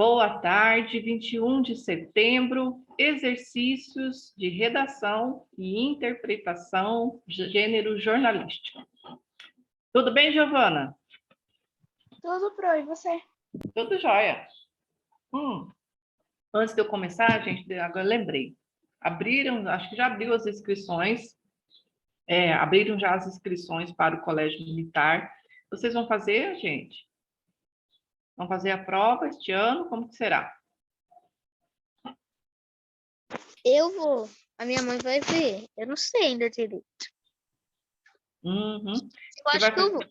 Boa tarde, 21 de setembro, exercícios de redação e interpretação, gênero jornalístico. Tudo bem, Giovana? Tudo pro, e você? Tudo jóia. Antes de eu começar, gente, agora lembrei. Acho que já abriu as inscrições, abriram já as inscrições para o Colégio Militar. Vocês vão fazer, gente? Vão fazer a prova este ano? Como que será? Eu vou. A minha mãe vai ver. Eu não sei ainda direito. Uhum. Eu acho que eu vou.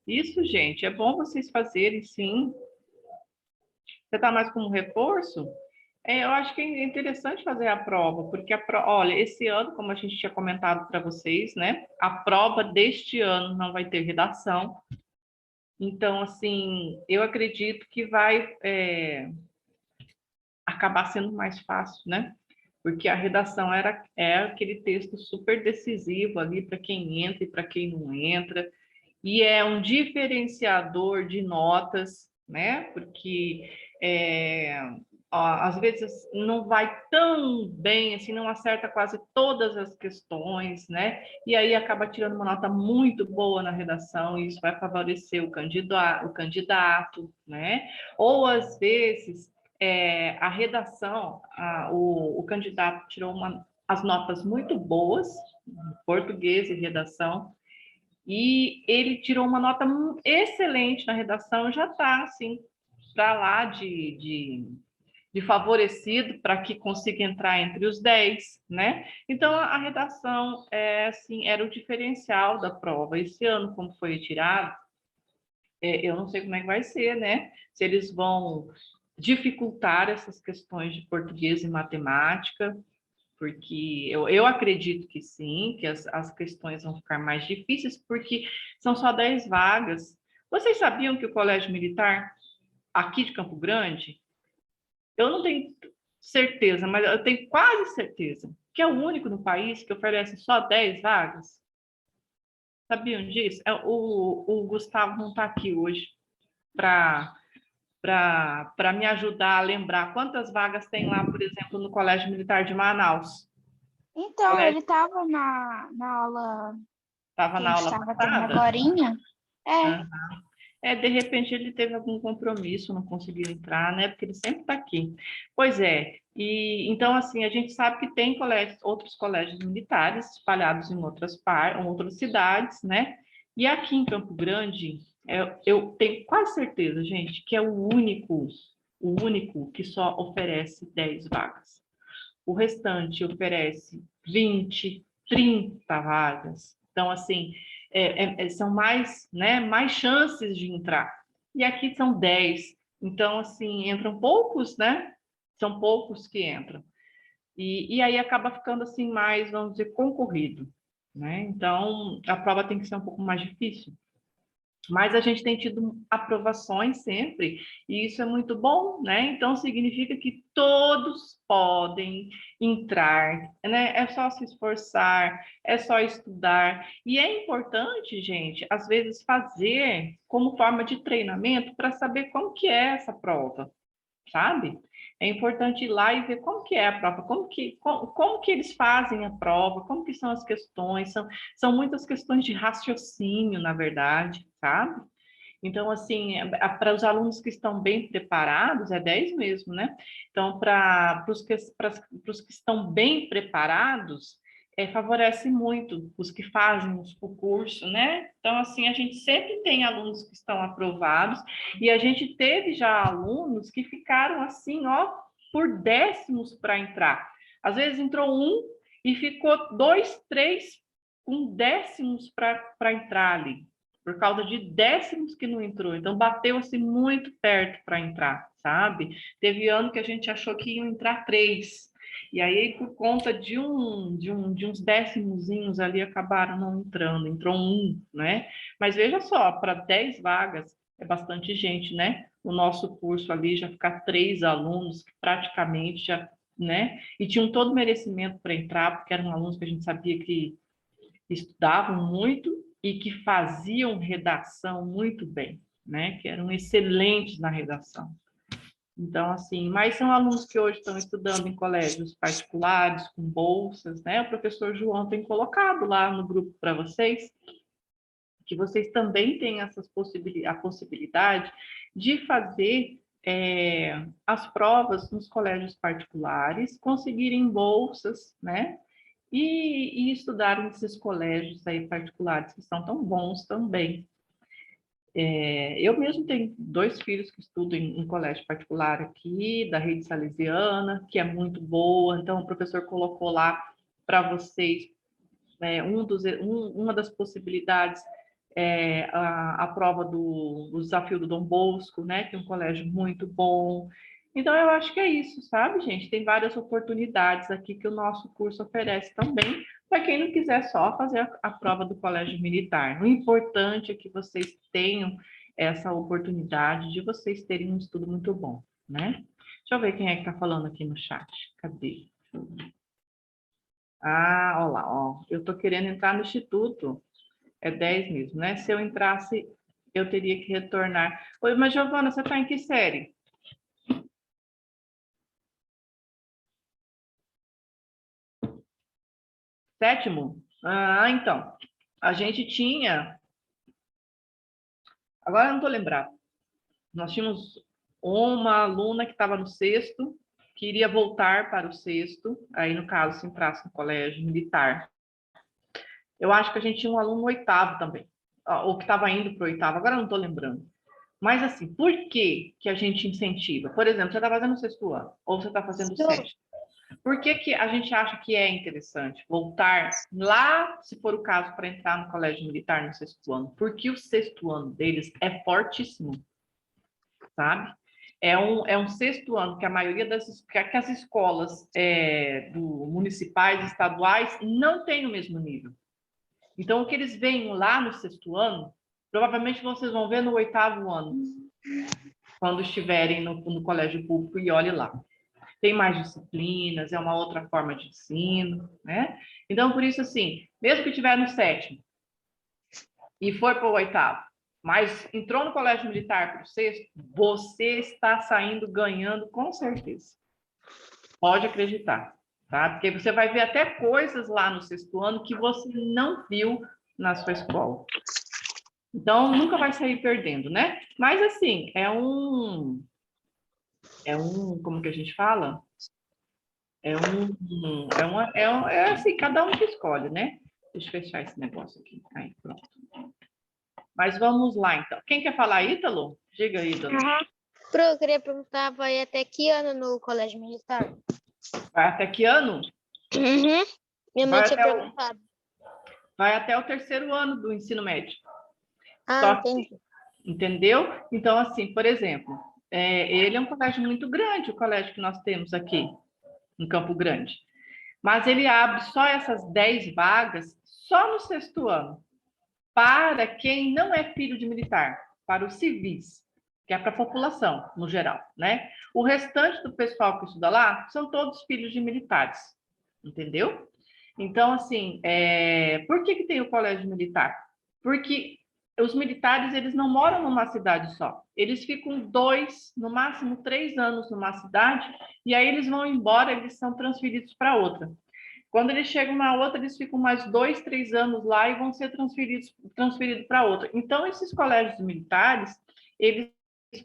Isso, gente, é bom vocês fazerem, sim. Você está mais como reforço? Eu acho que é interessante fazer a prova, porque olha, esse ano, como a gente tinha comentado para vocês, né? A prova deste ano não vai ter redação. Então, assim, eu acredito que vai acabar sendo mais fácil, né? Porque a redação é aquele texto super decisivo ali para quem entra e para quem não entra. E é um diferenciador de notas, né? Porque às vezes não vai tão bem, assim, não acerta quase todas as questões, né? E aí acaba tirando uma nota muito boa na redação, e isso vai favorecer o candidato, né? Ou às vezes a redação, o candidato tirou as notas muito boas, português e redação, e ele tirou uma nota excelente na redação, já está assim, para lá de favorecido para que consiga entrar entre os 10, né? Então, a redação assim, era o diferencial da prova. Esse ano, como foi retirado, eu não sei como é que vai ser, né? Se eles vão dificultar essas questões de português e matemática, porque eu acredito que sim, que as questões vão ficar mais difíceis, porque são só 10 vagas. Vocês sabiam que o Colégio Militar, aqui de Campo Grande, eu não tenho certeza, mas eu tenho quase certeza, que é o único no país que oferece só 10 vagas? Sabiam disso? O Gustavo não está aqui hoje para me ajudar a lembrar quantas vagas tem lá, por exemplo, no Colégio Militar de Manaus. Então, ele estava na aula Estava que a na gente aula estava tendo passada? agorinha. De repente ele teve algum compromisso, não conseguiu entrar, né? Porque ele sempre está aqui. Pois é, e então, assim, a gente sabe que tem outros colégios militares espalhados em outras cidades, né? E aqui em Campo Grande, eu tenho quase certeza, gente, que é o único que só oferece 10 vagas. O restante oferece 20, 30 vagas. Então, assim, são mais, né, mais chances de entrar. E aqui são 10. Então, assim, entram poucos, né? São poucos que entram. E aí acaba ficando, assim, mais, vamos dizer, concorrido, né? Então, a prova tem que ser um pouco mais difícil. Mas a gente tem tido aprovações sempre, e isso é muito bom, né? Então, significa que todos podem entrar, né? É só se esforçar, é só estudar. E é importante, gente, às vezes fazer como forma de treinamento para saber como que é essa prova, sabe? É importante ir lá e ver como que é a prova, como que eles fazem a prova, como que são as questões, são muitas questões de raciocínio, na verdade, sabe? Então, assim, para os alunos que estão bem preparados, é 10 mesmo, né? Então, para os que estão bem preparados, favorece muito os que fazem o curso, né? Então, assim, a gente sempre tem alunos que estão aprovados, e a gente teve já alunos que ficaram assim, ó, por décimos para entrar. Às vezes entrou um e ficou 2, 3 com décimos para entrar ali, por causa de décimos que não entrou. Então, bateu-se muito perto para entrar, sabe? Teve ano que a gente achou que iam entrar 3. E aí, por conta de uns décimozinhos ali, acabaram não entrando. Entrou um, né? Mas veja só, para 10 vagas é bastante gente, né? O nosso curso ali já ficar 3 alunos, que praticamente já, né? E tinham todo merecimento para entrar, porque eram alunos que a gente sabia que estudavam muito e que faziam redação muito bem, né? Que eram excelentes na redação. Então, assim, mas são alunos que hoje estão estudando em colégios particulares, com bolsas, né? O professor João tem colocado lá no grupo para vocês, que vocês também têm a possibilidade de fazer as provas nos colégios particulares, conseguirem bolsas, né? E estudar nesses colégios aí particulares que são tão bons também. Eu mesmo tenho 2 filhos que estudam em colégio particular aqui, da rede salesiana, que é muito boa. Então, o professor colocou lá para vocês uma das possibilidades a prova do desafio do Dom Bosco, né? Que é um colégio muito bom. Então, eu acho que é isso, sabe, gente? Tem várias oportunidades aqui que o nosso curso oferece também, para quem não quiser só fazer a prova do colégio militar. O importante é que vocês tenham essa oportunidade de vocês terem um estudo muito bom, né? Deixa eu ver quem é que está falando aqui no chat. Cadê? Ah, olha lá, ó. Eu estou querendo entrar no instituto. É 10 mesmo, né? Se eu entrasse, eu teria que retornar. Oi, mas Giovana, você está em que série? 7º? Ah, então. A gente tinha. Agora eu não estou lembrado. Nós tínhamos uma aluna que estava no 6º, que iria voltar para o 6º, aí no caso, se entrasse no colégio militar. Eu acho que a gente tinha um aluno no 8º também, ou que estava indo para o 8º, agora eu não estou lembrando. Mas assim, por que que a gente incentiva? Por exemplo, você está fazendo o 6º ano, ou você está fazendo o 7º. Por que que a gente acha que é interessante voltar lá, se for o caso, para entrar no colégio militar no 6º ano? Porque o 6º ano deles é fortíssimo, sabe? É um 6º ano que a maioria que as escolas municipais, estaduais, não tem o mesmo nível. Então, o que eles veem lá no 6º ano, provavelmente vocês vão ver no 8º ano, quando estiverem no colégio público, e olhe lá. Tem mais disciplinas, é uma outra forma de ensino, né? Então, por isso, assim, mesmo que estiver no 7º e for para o 8º, mas entrou no colégio militar para o 6º, você está saindo ganhando com certeza. Pode acreditar, tá? Porque você vai ver até coisas lá no 6º ano que você não viu na sua escola. Então, nunca vai sair perdendo, né? Mas, assim, como que a gente fala? É assim, cada um que escolhe, né? Deixa eu fechar esse negócio aqui. Aí, pronto. Mas vamos lá, então. Quem quer falar, Ítalo? Diga, Ítalo. Pro, eu queria perguntar, vai até que ano no colégio militar? Vai até que ano? Uhum. Minha mãe Vai tinha perguntado. Vai até o 3º ano do ensino médio. Ah, Só que, entendi. entendeu? Então, assim, por exemplo, ele é um colégio muito grande, o colégio que nós temos aqui, em Campo Grande. Mas ele abre só essas 10 vagas só no 6º ano, para quem não é filho de militar, para os civis, que é para a população, no geral, né? O restante do pessoal que estuda lá são todos filhos de militares, entendeu? Então, assim, por que tem o colégio militar? Porque os militares, eles não moram numa cidade só. Eles ficam 2, no máximo 3 anos numa cidade, e aí eles vão embora, eles são transferidos para outra. Quando eles chegam na outra, eles ficam mais 2, 3 anos lá e vão ser transferidos para outra. Então, esses colégios militares, eles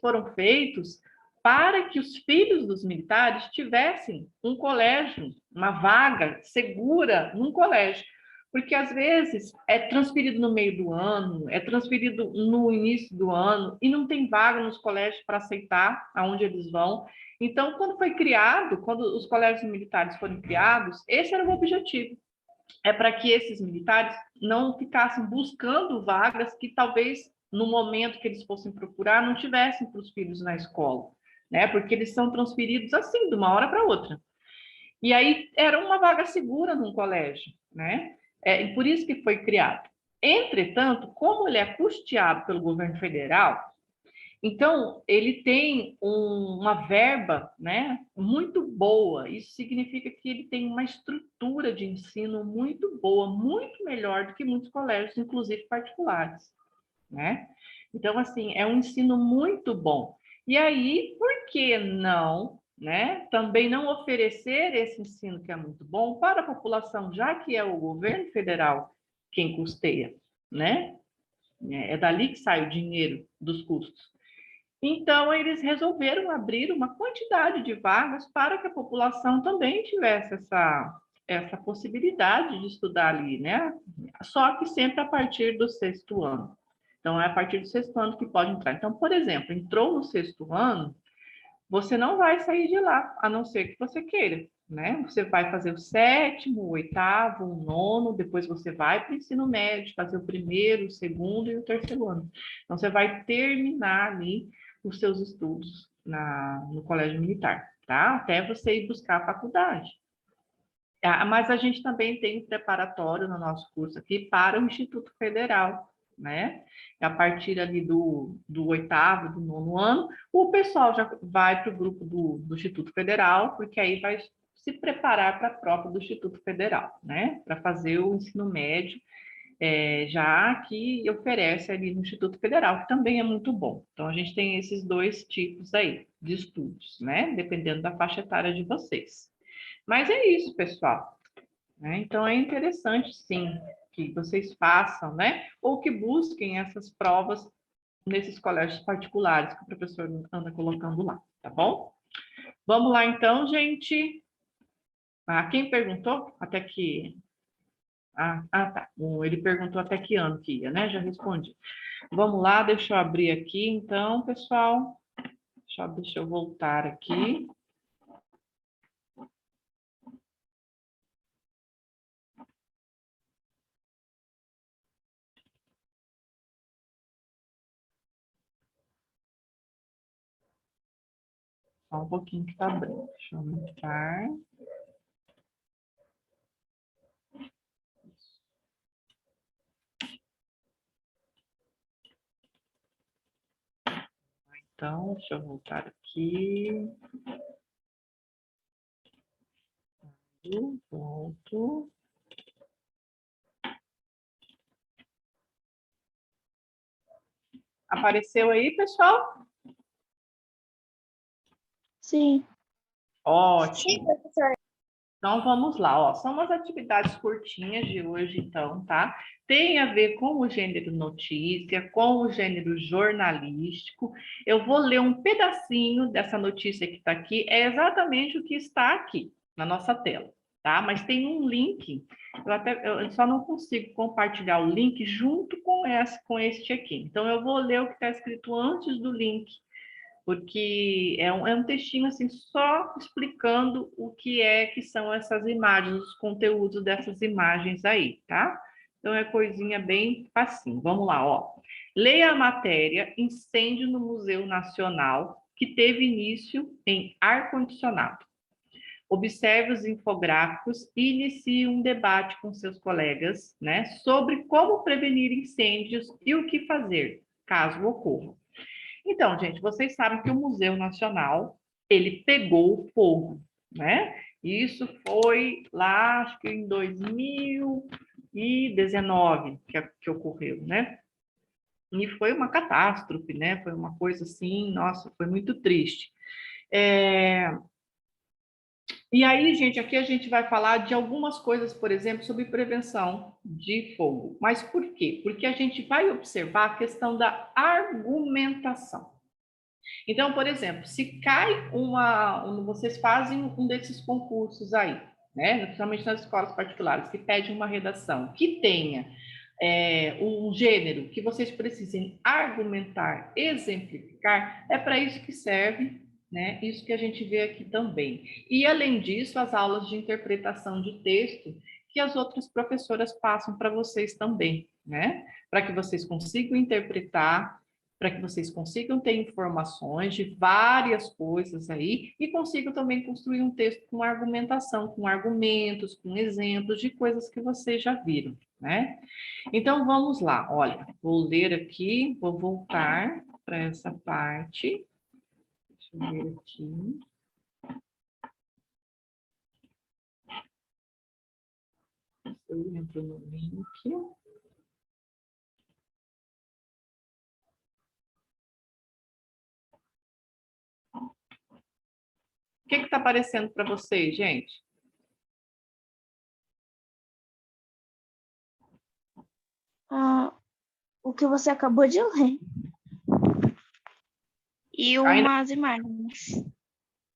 foram feitos para que os filhos dos militares tivessem um colégio, uma vaga segura num colégio. Porque, às vezes, é transferido no meio do ano, é transferido no início do ano, e não tem vaga nos colégios para aceitar aonde eles vão. Então, quando os colégios militares foram criados, esse era o objetivo. É para que esses militares não ficassem buscando vagas que talvez no momento que eles fossem procurar não tivessem para os filhos na escola, né? Porque eles são transferidos assim, de uma hora para outra. E aí era uma vaga segura num colégio, né? E por isso que foi criado. Entretanto, como ele é custeado pelo governo federal, então, ele tem uma verba, né, muito boa. Isso significa que ele tem uma estrutura de ensino muito boa, muito melhor do que muitos colégios, inclusive particulares, né? Então, assim, é um ensino muito bom. E aí, por que não, né? Também não oferecer esse ensino que é muito bom para a população, já que é o governo federal quem custeia, né? É dali que sai o dinheiro dos custos. Então, eles resolveram abrir uma quantidade de vagas para que a população também tivesse essa possibilidade de estudar ali, né? Só que sempre a partir do sexto ano. Então, é a partir do sexto ano que pode entrar. Então, por exemplo, entrou no sexto ano, você não vai sair de lá, a não ser que você queira, né? Você vai fazer o sétimo, o oitavo, o nono, depois você vai para o ensino médio, fazer o primeiro, o segundo e o terceiro ano. Então, você vai terminar ali os seus estudos no colégio militar, tá? Até você ir buscar a faculdade. Mas a gente também tem um preparatório no nosso curso aqui para o Instituto Federal, né? A partir ali do oitavo, do nono ano, o pessoal já vai para o grupo do Instituto Federal, porque aí vai se preparar para a prova do Instituto Federal, né? Para fazer o ensino médio, já que oferece ali no Instituto Federal, que também é muito bom. Então, a gente tem esses dois tipos aí de estudos, né? Dependendo da faixa etária de vocês. Mas é isso, pessoal. Né? Então, é interessante, sim, que vocês façam, né? Ou que busquem essas provas nesses colégios particulares que o professor anda colocando lá, tá bom? Vamos lá, então, gente. Quem perguntou? Até que... tá. Ele perguntou até que ano que ia, né? Já respondi. Vamos lá, deixa eu abrir aqui, então, pessoal. Deixa eu voltar aqui. Só um pouquinho que tá branco. Deixa eu aumentar. Então, deixa eu voltar aqui. Volto. Apareceu aí, pessoal? Sim. Sim, Ótimo. professor. Então, vamos lá, ó. São umas atividades curtinhas de hoje, então, tá? Tem a ver com o gênero notícia, com o gênero jornalístico. Eu vou ler um pedacinho dessa notícia que está aqui, é exatamente o que está aqui na nossa tela, tá? Mas tem um link, eu só não consigo compartilhar o link junto com este aqui. Então, eu vou ler o que está escrito antes do link, porque é um textinho assim só explicando o que são essas imagens, os conteúdos dessas imagens aí, tá? Então é coisinha bem facinho. Vamos lá, ó. Leia a matéria Incêndio no Museu Nacional, que teve início em ar-condicionado. Observe os infográficos e inicie um debate com seus colegas, né, sobre como prevenir incêndios e o que fazer, caso ocorra. Então, gente, vocês sabem que o Museu Nacional, ele pegou fogo, né? Isso foi lá, acho que em 2019 que ocorreu, né? E foi uma catástrofe, né? Foi uma coisa assim, nossa, foi muito triste. E aí, gente, aqui a gente vai falar de algumas coisas, por exemplo, sobre prevenção de fogo. Mas por quê? Porque a gente vai observar a questão da argumentação. Então, por exemplo, se cai vocês fazem um desses concursos aí, né? Principalmente nas escolas particulares, que pede uma redação que tenha um gênero que vocês precisem argumentar, exemplificar, é para isso que serve, né? Isso que a gente vê aqui também. E além disso, as aulas de interpretação de texto que as outras professoras passam para vocês também, né? Para que vocês consigam interpretar, para que vocês consigam ter informações de várias coisas aí e consigam também construir um texto com argumentação, com argumentos, com exemplos de coisas que vocês já viram, né? Então, vamos lá. Olha, vou ler aqui, vou voltar para essa parte. Deixa eu ver aqui. Eu entro no link. que está aparecendo para vocês, gente? O que você acabou de ler. E umas imagens.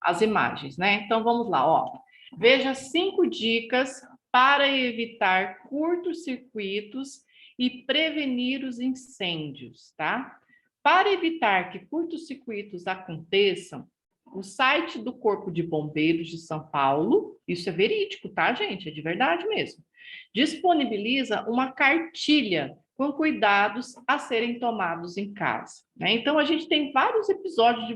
As imagens, né? Então, vamos lá, ó. Veja 5 dicas para evitar curtos-circuitos e prevenir os incêndios, tá? Para evitar que curtos-circuitos aconteçam, o site do Corpo de Bombeiros de São Paulo, isso é verídico, tá, gente? É de verdade mesmo, disponibiliza uma cartilha com cuidados a serem tomados em casa, né? Então, a gente tem vários episódios de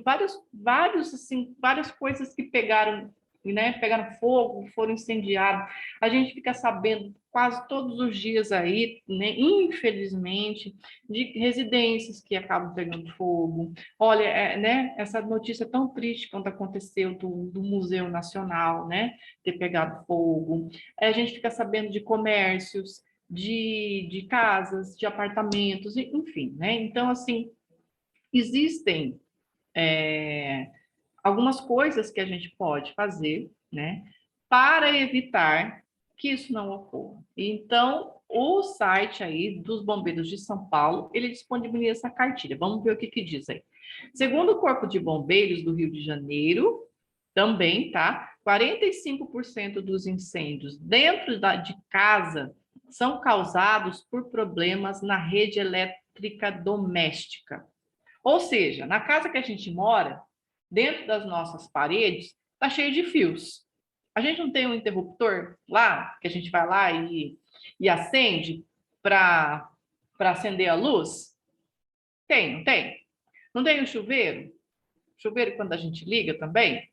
várias coisas que pegaram, né? Pegaram fogo, foram incendiados. A gente fica sabendo quase todos os dias aí, né? Infelizmente, de residências que acabam pegando fogo. Olha, né? Essa notícia tão triste quando aconteceu do Museu Nacional, né? Ter pegado fogo. A gente fica sabendo de comércios, de casas, de apartamentos, enfim, né? Então, assim, existem algumas coisas que a gente pode fazer, né, para evitar que isso não ocorra. Então, o site aí dos Bombeiros de São Paulo, ele disponibiliza essa cartilha. Vamos ver o que diz aí. Segundo o Corpo de Bombeiros do Rio de Janeiro, também, tá? 45% dos incêndios dentro de casa são causados por problemas na rede elétrica doméstica. Ou seja, na casa que a gente mora, dentro das nossas paredes, está cheio de fios. A gente não tem um interruptor lá, que a gente vai lá e acende para acender a luz? Tem, não tem? Não tem o chuveiro? Chuveiro quando a gente liga também?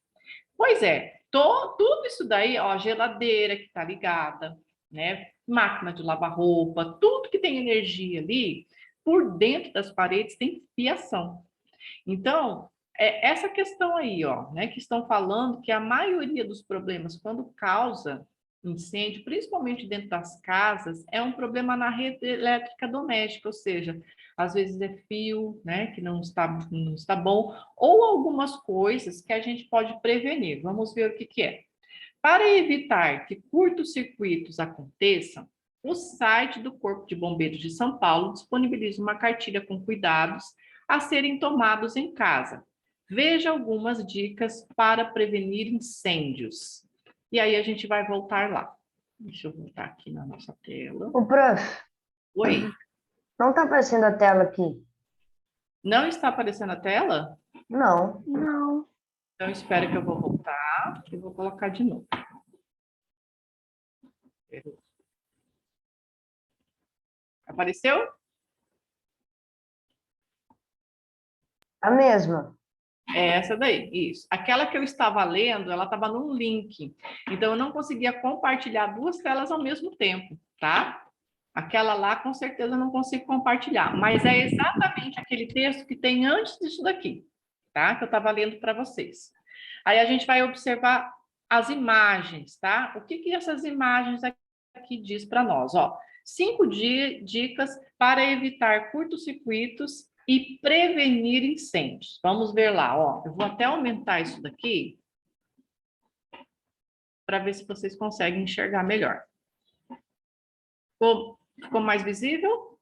Pois é, tudo isso daí, ó, geladeira que está ligada, né? Máquina de lavar roupa, tudo que tem energia ali, por dentro das paredes tem fiação. Então, essa questão aí, ó, né, que estão falando que a maioria dos problemas, quando causa incêndio, principalmente dentro das casas, é um problema na rede elétrica doméstica, ou seja, às vezes é fio, né, que não está bom, ou algumas coisas que a gente pode prevenir. Vamos ver o que é. Para evitar que curtos-circuitos aconteçam, o site do Corpo de Bombeiros de São Paulo disponibiliza uma cartilha com cuidados a serem tomados em casa. Veja algumas dicas para prevenir incêndios. E aí a gente vai voltar lá. Deixa eu voltar aqui na nossa tela. O prof, Oi. não está aparecendo a tela aqui. Não está aparecendo a tela? Não. Não. Então espera que eu vou voltar e vou colocar de novo. Apareceu? A mesma. É essa daí, isso. Aquela que eu estava lendo, ela estava num link. Então, eu não conseguia compartilhar 2 telas ao mesmo tempo, tá? Aquela lá, com certeza, eu não consigo compartilhar. Mas é exatamente aquele texto que tem antes disso daqui, tá? Que eu estava lendo para vocês. Aí a gente vai observar as imagens, tá? O que essas imagens aqui diz para nós, ó? 5 dicas para evitar curtos-circuitos e prevenir incêndios. Vamos ver lá, ó. Eu vou até aumentar isso daqui para ver se vocês conseguem enxergar melhor. Ficou mais visível?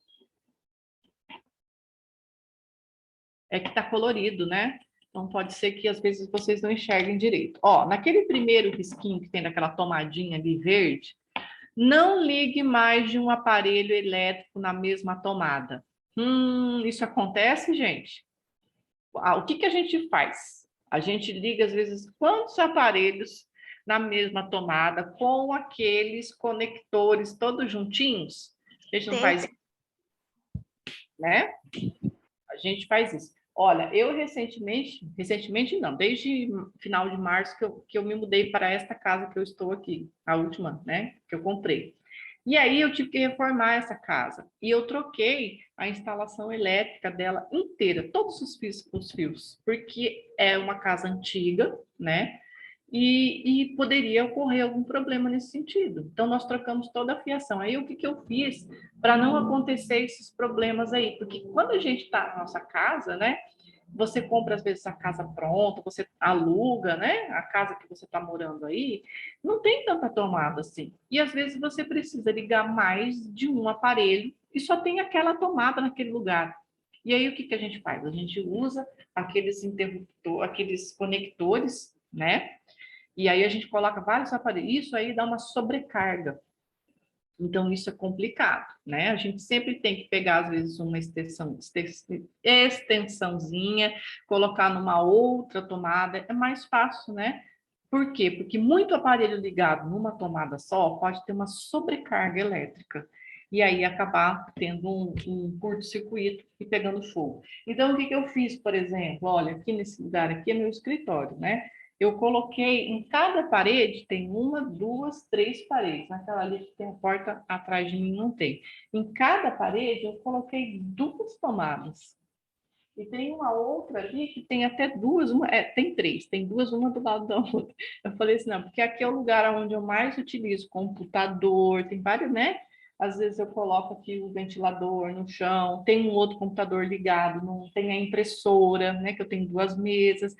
É que está colorido, né? Então pode ser que às vezes vocês não enxerguem direito. Ó, naquele primeiro risquinho que tem daquela tomadinha ali verde, não ligue mais de um aparelho elétrico na mesma tomada. Isso acontece, gente? O que a gente faz? A gente liga, às vezes, quantos aparelhos na mesma tomada, com aqueles conectores todos juntinhos? A gente não faz isso, né? A gente faz isso. Olha, eu recentemente não, desde final de março que eu me mudei para esta casa que eu estou aqui, a última, né, que eu comprei. E aí eu tive que reformar essa casa. E eu troquei a instalação elétrica dela inteira, todos os fios, porque é uma casa antiga, né? E poderia ocorrer algum problema nesse sentido. Então, nós trocamos toda a fiação. Aí, o que eu fiz para não acontecer esses problemas aí? Porque quando a gente está na nossa casa, né? você compra, às vezes, a casa pronta, você aluga, né? A casa que você está morando aí, não tem tanta tomada assim. E, às vezes, você precisa ligar mais de um aparelho e só tem aquela tomada naquele lugar. E aí, o que que a gente faz? A gente usa aqueles interruptores, aqueles conectores, né? E aí a gente coloca vários aparelhos. Isso aí dá uma sobrecarga. Então, isso é complicado, né? A gente sempre tem que pegar, às vezes, uma extensãozinha, colocar numa outra tomada, é mais fácil, né? Por quê? Porque muito aparelho ligado numa tomada só pode ter uma sobrecarga elétrica, e aí acabar tendo um curto-circuito e pegando fogo. Então, o que que eu fiz, por exemplo? Olha, aqui nesse lugar aqui é meu escritório, né? Eu coloquei em cada parede, tem uma, duas, três paredes. Naquela ali que tem a porta atrás de mim, não tem. Em cada parede, eu coloquei duas tomadas. E tem uma outra ali que tem até duas, tem três, tem duas, uma do lado da outra. Eu falei assim, não, porque aqui é o lugar onde eu mais utilizo computador, tem vários, né? Às vezes eu coloco aqui o ventilador no chão, tem um outro computador ligado, não tem a impressora, né? Que eu tenho duas mesas.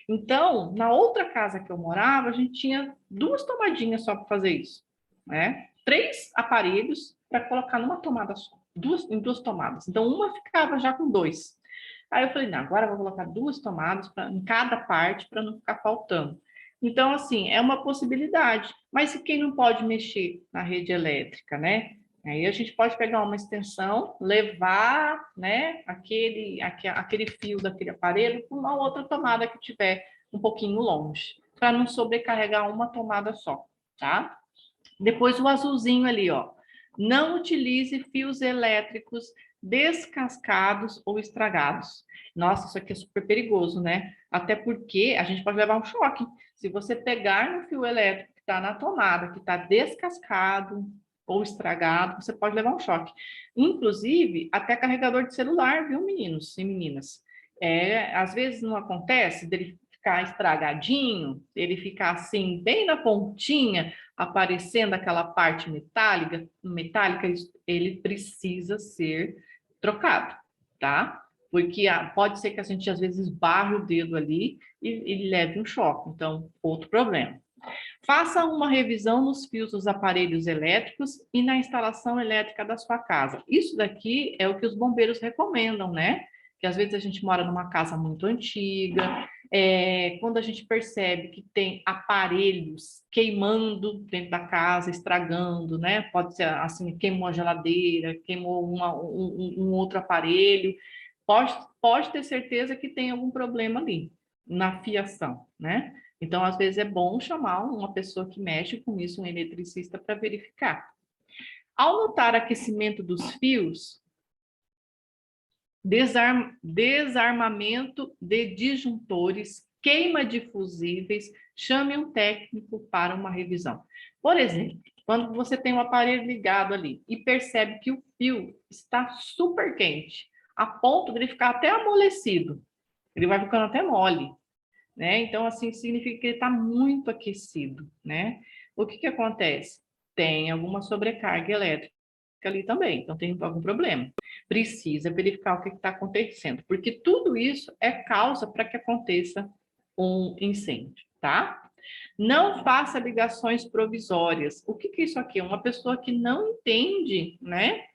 Então, na outra casa que eu morava, a gente tinha duas tomadinhas só para fazer isso, né? Três aparelhos para colocar numa tomada só, em duas tomadas. Então, uma ficava já com dois. Aí eu falei, não, agora eu vou colocar duas tomadas em cada parte para não ficar faltando. Então, assim, é uma possibilidade. Mas se quem não pode mexer na rede elétrica, né? Aí a gente pode pegar uma extensão, levar, né, aquele fio daquele aparelho para uma outra tomada que tiver um pouquinho longe, para não sobrecarregar uma tomada só, tá? Depois o azulzinho ali, ó. Não utilize fios elétricos descascados ou estragados. Nossa, isso aqui é super perigoso, né? Até porque a gente pode levar um choque. Se você pegar no fio elétrico que está na tomada, que está descascado ou estragado, você pode levar um choque. Inclusive, até carregador de celular, viu, meninos e meninas? Às vezes não acontece dele ficar estragadinho, ele ficar assim, bem na pontinha, aparecendo aquela parte metálica, ele precisa ser trocado, tá? Porque pode ser que a gente às vezes barre o dedo ali e leve um choque, então, outro problema. Faça uma revisão nos fios dos aparelhos elétricos e na instalação elétrica da sua casa. Isso daqui é o que os bombeiros recomendam, né? Que às vezes a gente mora numa casa muito antiga, quando a gente percebe que tem aparelhos queimando dentro da casa, estragando, né? Pode ser assim, queimou a geladeira, queimou um outro aparelho, pode ter certeza que tem algum problema ali na fiação, né? Então, às vezes é bom chamar uma pessoa que mexe com isso, um eletricista, para verificar. Ao notar aquecimento dos fios, desarmamento de disjuntores, queima de fusíveis, chame um técnico para uma revisão. Por exemplo, quando você tem um aparelho ligado ali e percebe que o fio está super quente, a ponto de ele ficar até amolecido, ele vai ficando até mole, né? Então, assim, significa que ele está muito aquecido, né? O que que acontece? Tem alguma sobrecarga elétrica ali também, então tem algum problema. Precisa verificar o que está acontecendo, porque tudo isso é causa para que aconteça um incêndio, tá? Não faça ligações provisórias. O que que é isso aqui? Uma pessoa que não entende, né,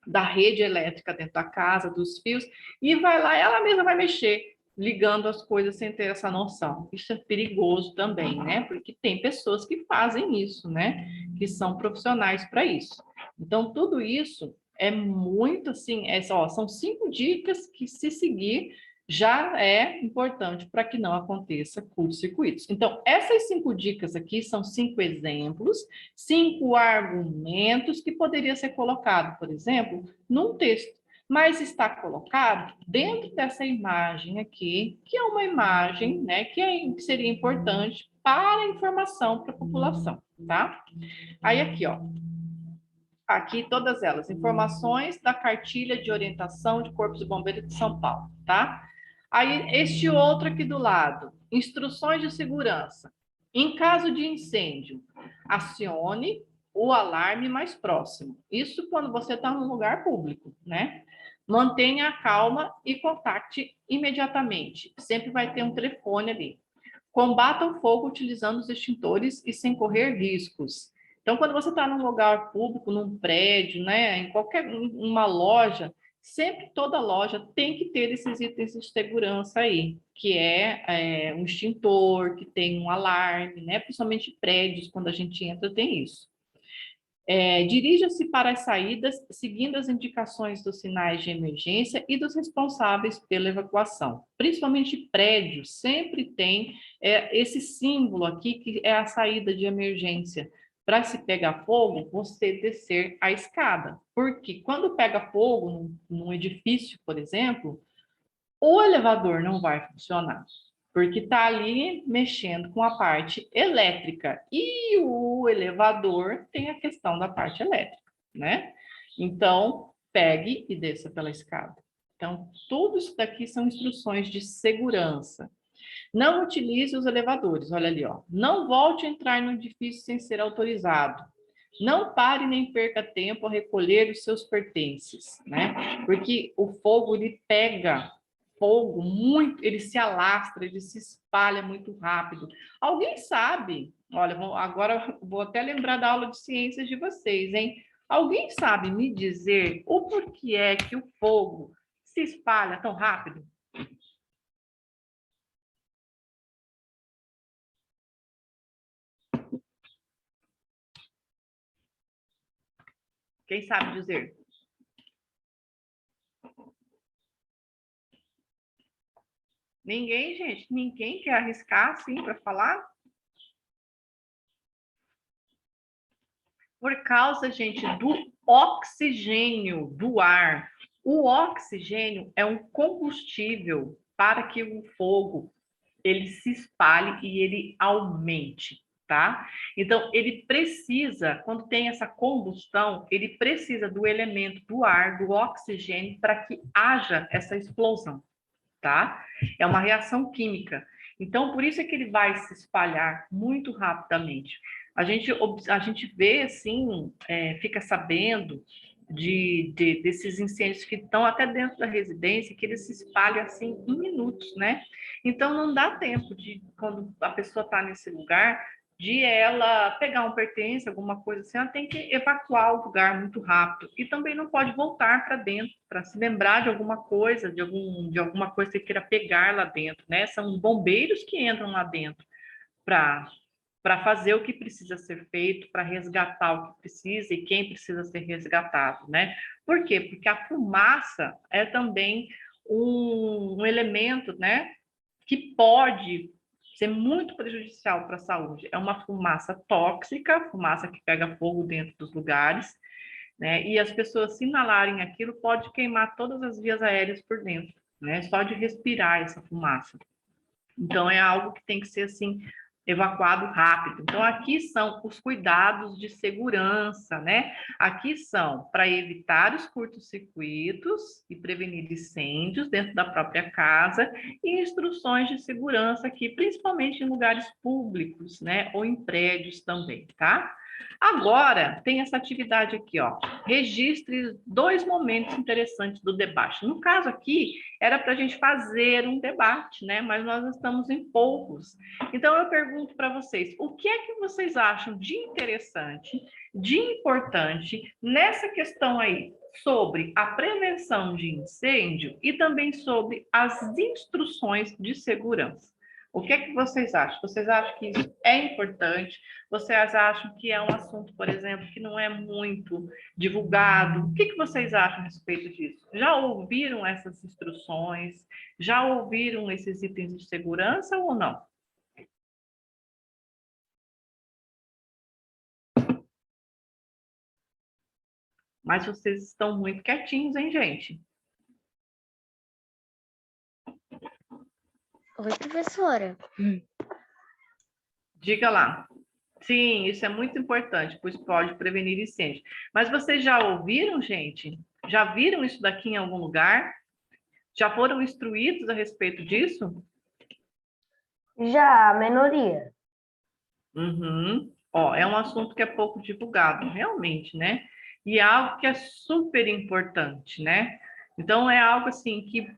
da rede elétrica dentro da casa, dos fios, e vai lá, ela mesma vai mexer, ligando as coisas sem ter essa noção. Isso é perigoso também, né? Porque tem pessoas que fazem isso, né? Que são profissionais para isso. Então, tudo isso é muito assim, são 5 dicas que, se seguir, já é importante para que não aconteça curtos-circuitos. Então, essas 5 dicas aqui são 5 exemplos, 5 argumentos que poderia ser colocado, por exemplo, num texto, mas está colocado dentro dessa imagem aqui, que é uma imagem, né, que seria importante para a informação para a população, tá? Aí aqui, ó, aqui todas elas, informações da cartilha de orientação de Corpos de Bombeiros de São Paulo, tá? Aí este outro aqui do lado, instruções de segurança. Em caso de incêndio, acione o alarme mais próximo. Isso quando você está num lugar público, né? Mantenha a calma e contacte imediatamente. Sempre vai ter um telefone ali. Combata o fogo utilizando os extintores e sem correr riscos. Então, quando você está num lugar público, num prédio, né, em qualquer uma loja, sempre toda loja tem que ter esses itens de segurança aí, que é um extintor, que tem um alarme, né? Principalmente prédios, quando a gente entra, tem isso. Dirija-se para as saídas, seguindo as indicações dos sinais de emergência e dos responsáveis pela evacuação. Principalmente prédios, sempre tem esse símbolo aqui, que é a saída de emergência. Para se pegar fogo, você descer a escada. Porque quando pega fogo num edifício, por exemplo, o elevador não vai funcionar, porque está ali mexendo com a parte elétrica. E o elevador tem a questão da parte elétrica, né? Então, pegue e desça pela escada. Então, tudo isso daqui são instruções de segurança. Não utilize os elevadores, olha ali, ó. Não volte a entrar no edifício sem ser autorizado. Não pare nem perca tempo a recolher os seus pertences, né? Porque o fogo, ele pega fogo muito, ele se alastra, ele se espalha muito rápido. Alguém sabe? Olha, agora vou até lembrar da aula de ciências de vocês, hein? Alguém sabe me dizer o porquê é que o fogo se espalha tão rápido? Quem sabe dizer? Ninguém, gente, ninguém quer arriscar assim para falar? Por causa, gente, do oxigênio do ar. O oxigênio é um combustível para que o fogo ele se espalhe e ele aumente, tá? Então, ele precisa, quando tem essa combustão, ele precisa do elemento do ar, do oxigênio, para que haja essa explosão, tá? É uma reação química. Então, por isso é que ele vai se espalhar muito rapidamente. A gente vê, assim, fica sabendo desses incêndios que estão até dentro da residência, que eles se espalham, assim, em minutos, né? Então, não dá tempo de, quando a pessoa está nesse lugar, de ela pegar um pertence, alguma coisa assim, ela tem que evacuar o lugar muito rápido. E também não pode voltar para dentro, para se lembrar de alguma coisa, de alguma coisa que queira pegar lá dentro, né? São os bombeiros que entram lá dentro para fazer o que precisa ser feito, para resgatar o que precisa e quem precisa ser resgatado, né? Por quê? Porque a fumaça é também um elemento, né, que pode ser muito prejudicial para a saúde. É uma fumaça tóxica, fumaça que pega fogo dentro dos lugares, né? E as pessoas, se inalarem aquilo, pode queimar todas as vias aéreas por dentro, né? Só de respirar essa fumaça. Então, é algo que tem que ser, assim, evacuado rápido. Então, aqui são os cuidados de segurança, né? Aqui são para evitar os curtos-circuitos e prevenir incêndios dentro da própria casa e instruções de segurança aqui, principalmente em lugares públicos, né? Ou em prédios também, tá? Agora, tem essa atividade aqui, ó. Registre 2 momentos interessantes do debate. No caso aqui, era para a gente fazer um debate, né? Mas nós estamos em poucos. Então, eu pergunto para vocês, o que é que vocês acham de interessante, de importante nessa questão aí sobre a prevenção de incêndio e também sobre as instruções de segurança? O que é que vocês acham? Vocês acham que isso é importante? Vocês acham que é um assunto, por exemplo, que não é muito divulgado? O que vocês acham a respeito disso? Já ouviram essas instruções? Já ouviram esses itens de segurança ou não? Mas vocês estão muito quietinhos, hein, gente? Oi, professora. Diga lá. Sim, isso é muito importante, pois pode prevenir incêndio. Mas vocês já ouviram, gente? Já viram isso daqui em algum lugar? Já foram instruídos a respeito disso? Já a minoria. Uhum. Ó, é um assunto que é pouco divulgado, realmente, né? E é algo que é super importante, né? Então, é algo assim que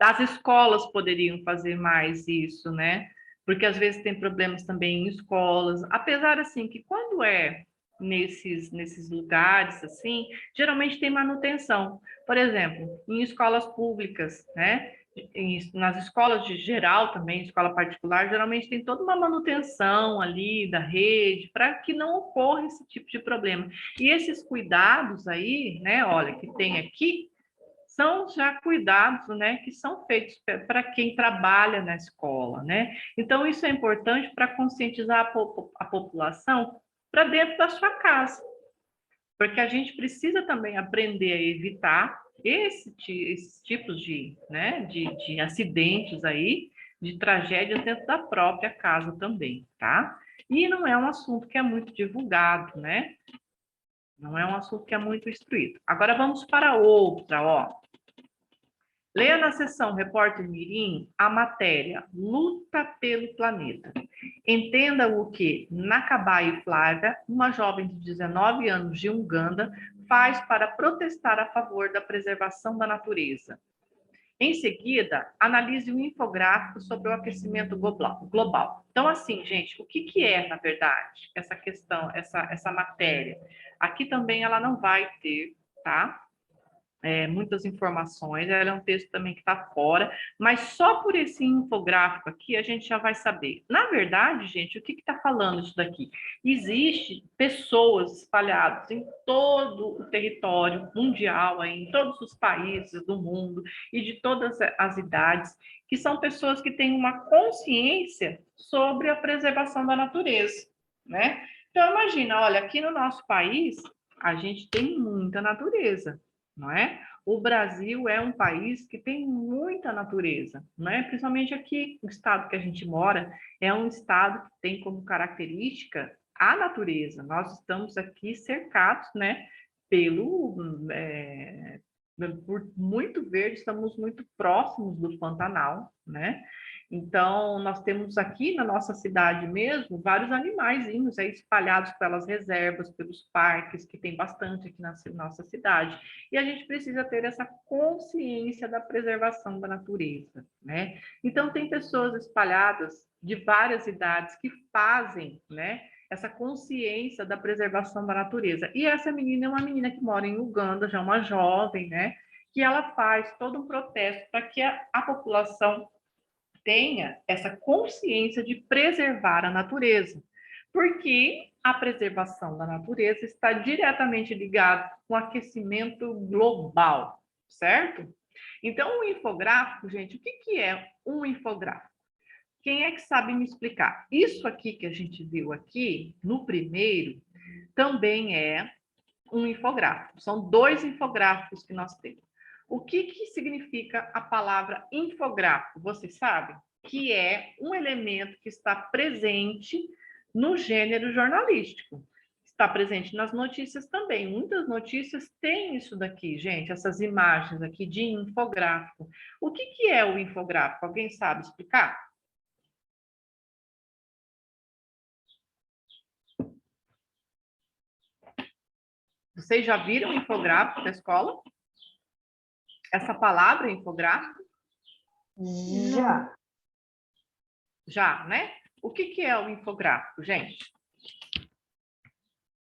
as escolas poderiam fazer mais isso, né? Porque às vezes tem problemas também em escolas, apesar assim que quando é nesses lugares assim, geralmente tem manutenção. Por exemplo, em escolas públicas, né? Nas escolas de geral também, escola particular, geralmente tem toda uma manutenção ali da rede para que não ocorra esse tipo de problema. E esses cuidados aí, né, olha, que tem aqui, são já cuidados, né, que são feitos para quem trabalha na escola, né? Então, isso é importante para conscientizar a população para dentro da sua casa, porque a gente precisa também aprender a evitar esses tipos de, né, de acidentes aí, de tragédias dentro da própria casa também, tá? E não é um assunto que é muito divulgado, né? Não é um assunto que é muito instruído. Agora vamos para outra, ó. Leia na seção Repórter Mirim a matéria Luta pelo Planeta. Entenda o que Nakabai Flávia, uma jovem de 19 anos de Uganda, faz para protestar a favor da preservação da natureza. Em seguida, analise um infográfico sobre o aquecimento global. Então, assim, gente, o que é, na verdade, essa questão, essa matéria? Aqui também ela não vai ter, tá? Muitas informações, ela é um texto também que está fora, mas só por esse infográfico aqui a gente já vai saber. Na verdade, gente, o que está falando isso daqui? Existe pessoas espalhadas em todo o território mundial, aí, em todos os países do mundo e de todas as idades, que são pessoas que têm uma consciência sobre a preservação da natureza, né? Então, imagina, olha, aqui no nosso país, a gente tem muita natureza, não é? O Brasil é um país que tem muita natureza, não é? Principalmente aqui, o estado que a gente mora é um estado que tem como característica a natureza. Nós estamos aqui cercados, né, por muito verde, estamos muito próximos do Pantanal, né? Então, nós temos aqui na nossa cidade mesmo vários animaizinhos aí espalhados pelas reservas, pelos parques, que tem bastante aqui na nossa cidade. E a gente precisa ter essa consciência da preservação da natureza, né? Então, tem pessoas espalhadas de várias idades que fazem, né, essa consciência da preservação da natureza. E essa menina é uma menina que mora em Uganda, já uma jovem, né, que ela faz todo um protesto para que a população tenha essa consciência de preservar a natureza, porque a preservação da natureza está diretamente ligada com o aquecimento global, certo? Então, o infográfico, gente, o que é um infográfico? Quem é que sabe me explicar? Isso aqui que a gente viu aqui, no primeiro, também é um infográfico. São 2 infográficos que nós temos. O que significa a palavra infográfico? Vocês sabem? Que é um elemento que está presente no gênero jornalístico. Está presente nas notícias também. Muitas notícias têm isso daqui, gente, essas imagens aqui de infográfico. O que é o infográfico? Alguém sabe explicar? Vocês já viram o infográfico da escola? Essa palavra infográfico? Já. Já, né? O que é o infográfico, gente?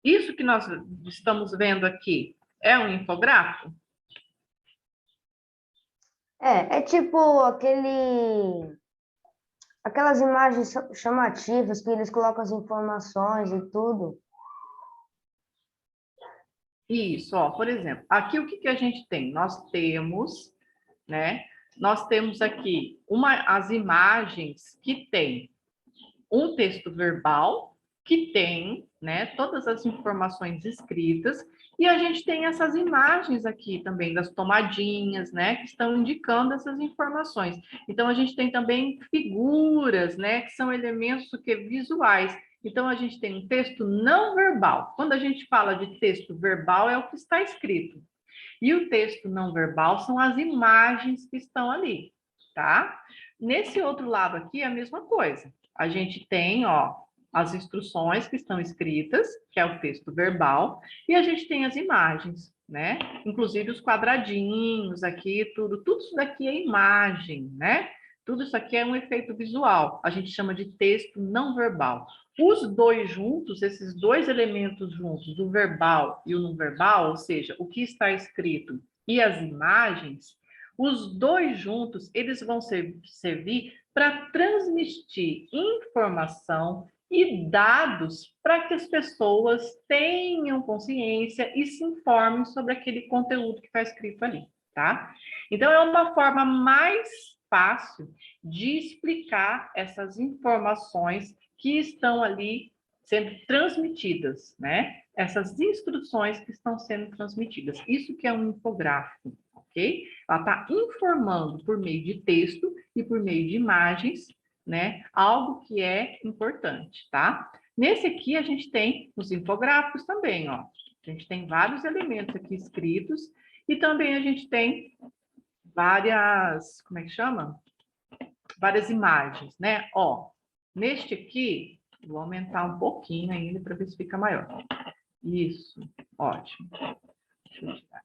Isso que nós estamos vendo aqui é um infográfico? É tipo aquelas imagens chamativas que eles colocam as informações e tudo. Isso, ó, por exemplo, aqui o que a gente tem? Nós temos, né? Nós temos aqui as imagens que tem um texto verbal, que tem, né, todas as informações escritas, e a gente tem essas imagens aqui também das tomadinhas, né, que estão indicando essas informações. Então a gente tem também figuras, né, que são elementos visuais. Então a gente tem um texto não verbal. Quando a gente fala de texto verbal é o que está escrito. E o texto não verbal são as imagens que estão ali, tá? Nesse outro lado aqui é a mesma coisa. A gente tem, ó, as instruções que estão escritas, que é o texto verbal, e a gente tem as imagens. né? Inclusive os quadradinhos aqui, tudo isso daqui é imagem, né? Tudo isso aqui é um efeito visual. A gente chama de texto não verbal. Os dois juntos, esses dois elementos juntos, o verbal e o não verbal, ou seja, o que está escrito e as imagens, os dois juntos, eles vão servir para transmitir informação e dados para que as pessoas tenham consciência e se informem sobre aquele conteúdo que está escrito ali, tá? Então, é uma forma mais fácil de explicar essas informações que estão ali sendo transmitidas, né? Essas instruções que estão sendo transmitidas. Isso que é um infográfico, ok? Ela está informando por meio de texto e por meio de imagens, né? Algo que é importante, tá? Nesse aqui a gente tem os infográficos também, ó. A gente tem vários elementos aqui escritos e também a gente tem várias, como é que chama? Várias imagens, né? Ó, neste aqui, vou aumentar um pouquinho ainda para ver se fica maior. Isso, ótimo. Deixa eu tirar.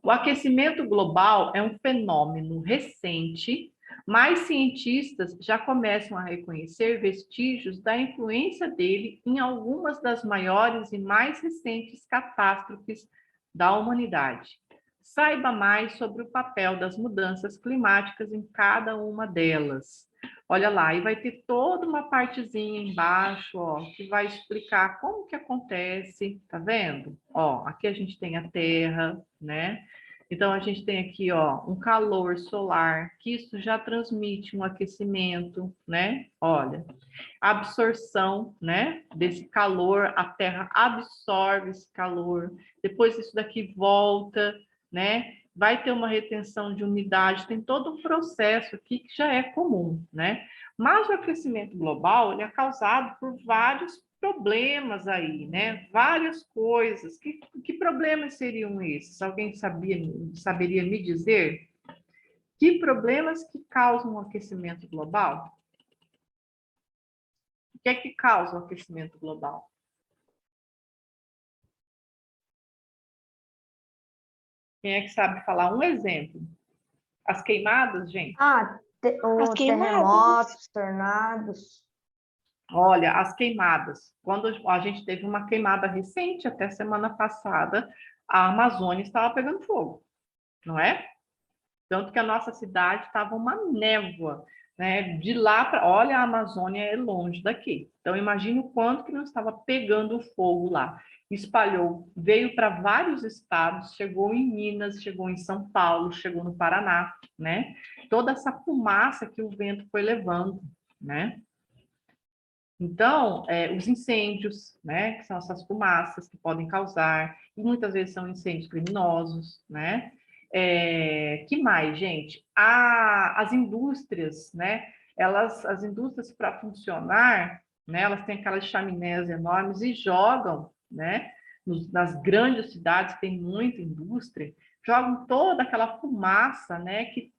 O aquecimento global é um fenômeno recente, mas cientistas já começam a reconhecer vestígios da influência dele em algumas das maiores e mais recentes catástrofes da humanidade. Saiba mais sobre o papel das mudanças climáticas em cada uma delas. Olha lá, e vai ter toda uma partezinha embaixo, ó, que vai explicar como que acontece, tá vendo? Ó, aqui a gente tem a Terra, né? Então, a gente tem aqui, ó, um calor solar, que isso já transmite um aquecimento, né? Olha, absorção, né? Desse calor, a Terra absorve esse calor, depois isso daqui volta, né? Vai ter uma retenção de umidade, tem todo um processo aqui que já é comum, né? Mas o aquecimento global, ele é causado por vários problemas aí, né? Várias coisas. Que problemas seriam esses? Alguém saberia me dizer? Que problemas que causam o aquecimento global? O que é que causa o aquecimento global? Quem é que sabe falar um exemplo? As queimadas, gente? Os terremotos, tornados. Olha, as queimadas. Quando a gente teve uma queimada recente, até semana passada, a Amazônia estava pegando fogo, não é? Tanto que a nossa cidade estava uma névoa, né? De lá para... Olha, a Amazônia é longe daqui. Então, imagine o quanto que não estava pegando fogo lá. Espalhou, veio para vários estados, chegou em Minas, chegou em São Paulo, chegou no Paraná, né? Toda essa fumaça que o vento foi levando, né? Então, os incêndios, né, que são essas fumaças que podem causar, e muitas vezes são incêndios criminosos, né? Que mais, gente? As indústrias, né? As indústrias para funcionar, né? Elas têm aquelas chaminés enormes e jogam, né? Nas grandes cidades tem muita indústria, jogam toda aquela fumaça, né? Que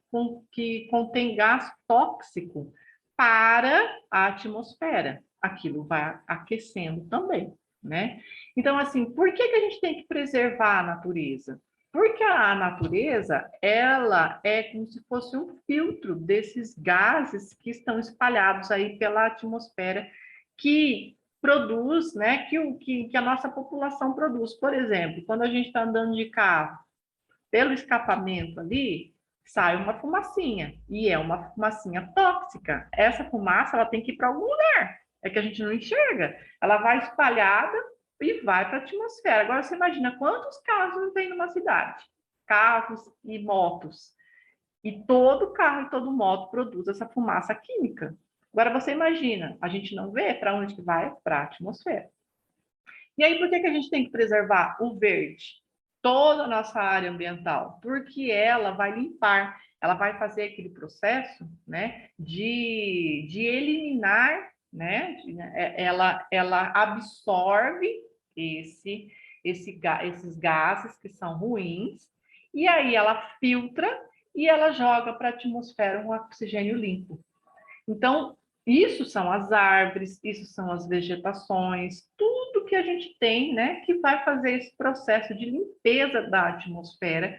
contém gás tóxico para a atmosfera. Aquilo vai aquecendo também, né? Então, assim, por que a gente tem que preservar a natureza? Porque a natureza, ela é como se fosse um filtro desses gases que estão espalhados aí pela atmosfera, que produz, né, que a nossa população produz. Por exemplo, quando a gente está andando de carro, pelo escapamento ali, sai uma fumacinha, e é uma fumacinha tóxica. Essa fumaça, ela tem que ir para algum lugar, é que a gente não enxerga. Ela vai espalhada e vai para a atmosfera. Agora, você imagina quantos carros tem numa cidade? Carros e motos. E todo carro e todo moto produz essa fumaça química. Agora, você imagina, a gente não vê para onde que vai? Para a atmosfera. E aí, por que a gente tem que preservar o verde? Toda a nossa área ambiental, porque ela vai limpar, ela vai fazer aquele processo, né, de eliminar, né, ela absorve esses gases que são ruins, e aí ela filtra e ela joga para a atmosfera um oxigênio limpo. Então, isso são as árvores, isso são as vegetações, tudo que que a gente tem, né, que vai fazer esse processo de limpeza da atmosfera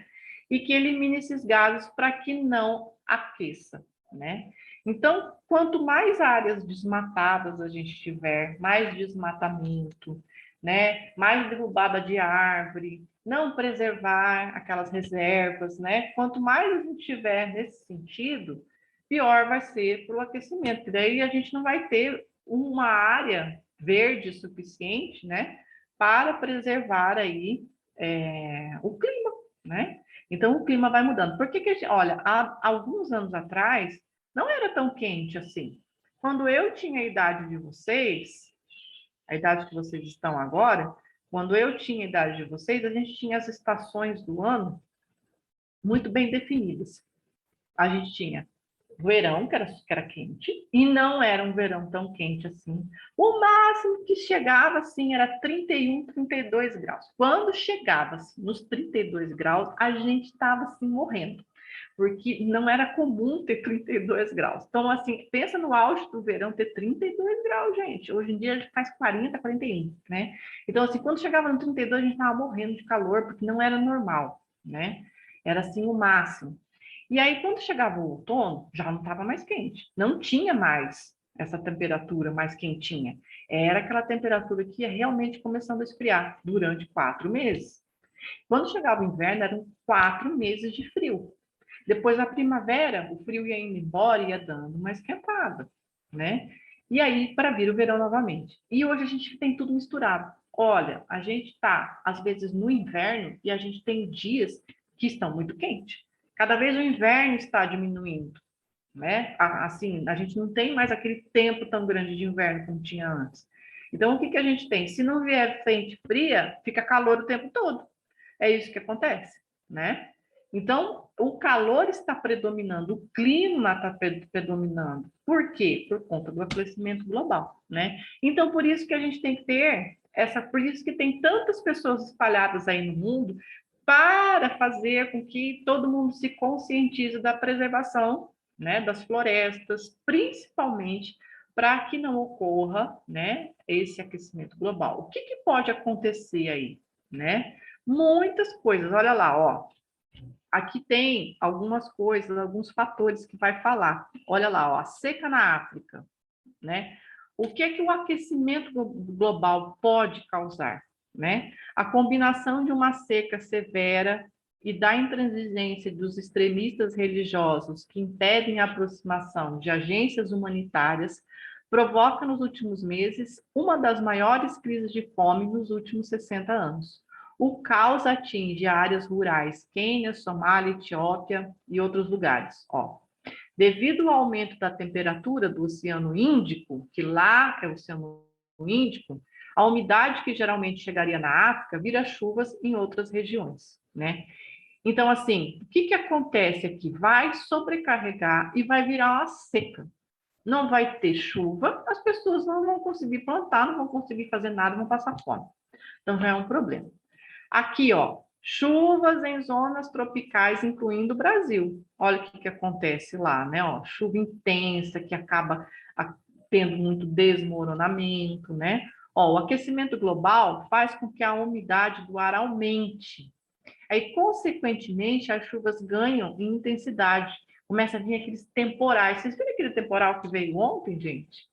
e que elimine esses gases para que não aqueça, né? Então, quanto mais áreas desmatadas a gente tiver, mais desmatamento, né, mais derrubada de árvore, não preservar aquelas reservas, né? Quanto mais a gente tiver nesse sentido, pior vai ser para o aquecimento, porque daí a gente não vai ter uma área verde suficiente, né, para preservar aí o clima, né? Então o clima vai mudando. Por que que a gente, olha, há alguns anos atrás não era tão quente assim. Quando eu tinha a idade de vocês, a idade que vocês estão agora, quando eu tinha a idade de vocês, a gente tinha as estações do ano muito bem definidas. A gente tinha verão, que era quente, e não era um verão tão quente assim. O máximo que chegava, assim, era 31, 32 graus. Quando chegava assim, nos 32 graus, a gente estava, assim, morrendo, porque não era comum ter 32 graus. Então, assim, pensa no auge do verão ter 32 graus, gente. Hoje em dia, a gente faz 40, 41, né? Então, assim, quando chegava no 32, a gente estava morrendo de calor, porque não era normal, né? Era, assim, o máximo. E aí, quando chegava o outono, já não estava mais quente. Não tinha mais essa temperatura mais quentinha. Era aquela temperatura que ia realmente começando a esfriar durante 4 meses. Quando chegava o inverno, eram 4 meses de frio. Depois, a primavera, o frio ia indo embora, ia dando uma esquentada, né? E aí, para vir o verão novamente. E hoje a gente tem tudo misturado. Olha, a gente está, às vezes, no inverno e a gente tem dias que estão muito quentes. Cada vez o inverno está diminuindo, né? Assim, a gente não tem mais aquele tempo tão grande de inverno como tinha antes. Então, o que que a gente tem? Se não vier frente fria, fica calor o tempo todo. É isso que acontece, né? Então, o calor está predominando, o clima está predominando. Por quê? Por conta do aquecimento global, né? Então, por isso que a gente tem que ter por isso que tem tantas pessoas espalhadas aí no mundo para fazer com que todo mundo se conscientize da preservação, né, das florestas, principalmente para que não ocorra, né, esse aquecimento global. O que que pode acontecer aí, né? Muitas coisas. Olha lá, ó. Aqui tem algumas coisas, alguns fatores que vai falar. Olha lá, ó, a seca na África, né? O que é que o aquecimento global pode causar, né? A combinação de uma seca severa e da intransigência dos extremistas religiosos que impedem a aproximação de agências humanitárias provoca nos últimos meses uma das maiores crises de fome nos últimos 60 anos. O caos atinge áreas rurais, Quênia, Somália, Etiópia e outros lugares. Ó, devido ao aumento da temperatura do Oceano Índico, que lá é o Oceano Índico, a umidade que geralmente chegaria na África vira chuvas em outras regiões, né? Então, assim, o que que acontece aqui? Vai sobrecarregar e vai virar uma seca. Não vai ter chuva, as pessoas não vão conseguir plantar, não vão conseguir fazer nada, vão passar fome. Então, já é um problema. Aqui, ó, chuvas em zonas tropicais, incluindo o Brasil. Olha o que que acontece lá, né? Ó, chuva intensa que acaba tendo muito desmoronamento, né? Ó, o aquecimento global faz com que a umidade do ar aumente. Aí, consequentemente, as chuvas ganham em intensidade. Começa a vir aqueles temporais. Vocês viram aquele temporal que veio ontem, gente?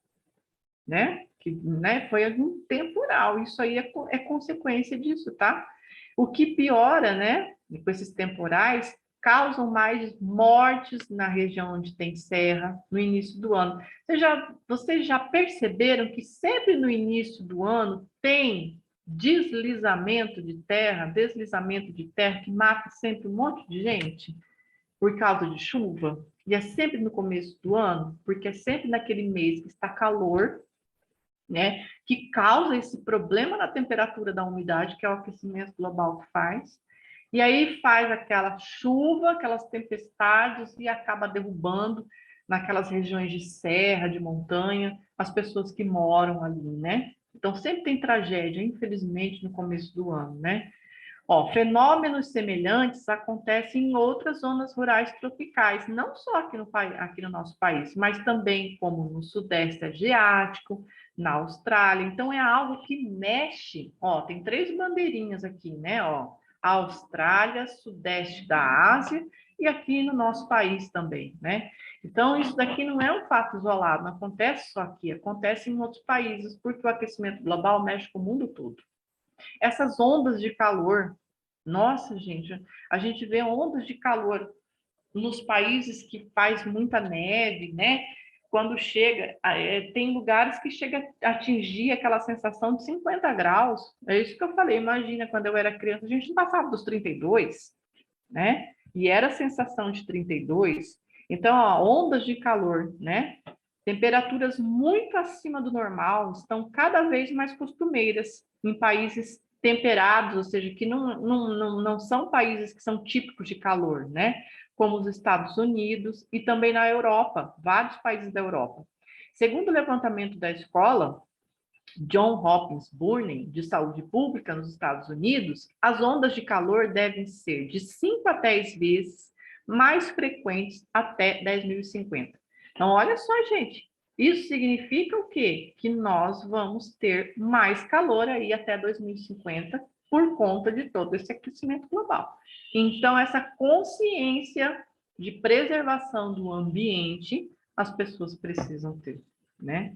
Né? Que, né, foi um temporal. Isso aí é consequência disso, tá? O que piora, né, com esses temporais, causam mais mortes na região onde tem serra no início do ano. Vocês já perceberam que sempre no início do ano tem deslizamento de terra que mata sempre um monte de gente por causa de chuva? E é sempre no começo do ano, porque é sempre naquele mês que está calor, né, que causa esse problema na temperatura da umidade, que é o aquecimento global que faz. E aí faz aquela chuva, aquelas tempestades e acaba derrubando naquelas regiões de serra, de montanha, as pessoas que moram ali, né? Então sempre tem tragédia, infelizmente, no começo do ano, né? Ó, fenômenos semelhantes acontecem em outras zonas rurais tropicais, não só aqui no nosso país, mas também como no Sudeste Asiático, na Austrália. Então, é algo que mexe. Ó, tem 3 bandeirinhas aqui, né? Ó, Austrália, Sudeste da Ásia e aqui no nosso país também, né? Então, isso daqui não é um fato isolado, não acontece só aqui, acontece em outros países, porque o aquecimento global mexe com o mundo todo. Essas ondas de calor, nossa, gente, a gente vê ondas de calor nos países que faz muita neve, né? Quando chega, tem lugares que chega a atingir aquela sensação de 50 graus. É isso que eu falei, imagina, quando eu era criança, a gente não passava dos 32, né? E era a sensação de 32. Então, ó, ondas de calor, né? Temperaturas muito acima do normal estão cada vez mais costumeiras em países temperados, ou seja, que não são países que são típicos de calor, né? Como os Estados Unidos e também na Europa, vários países da Europa. Segundo o levantamento da escola John Hopkins Burnham, de saúde pública nos Estados Unidos, as ondas de calor devem ser de 5 a 10 vezes mais frequentes até 10.050. Então, olha só, gente, isso significa o quê? Que nós vamos ter mais calor aí até 2050 por conta de todo esse aquecimento global. Então, essa consciência de preservação do ambiente, as pessoas precisam ter, né?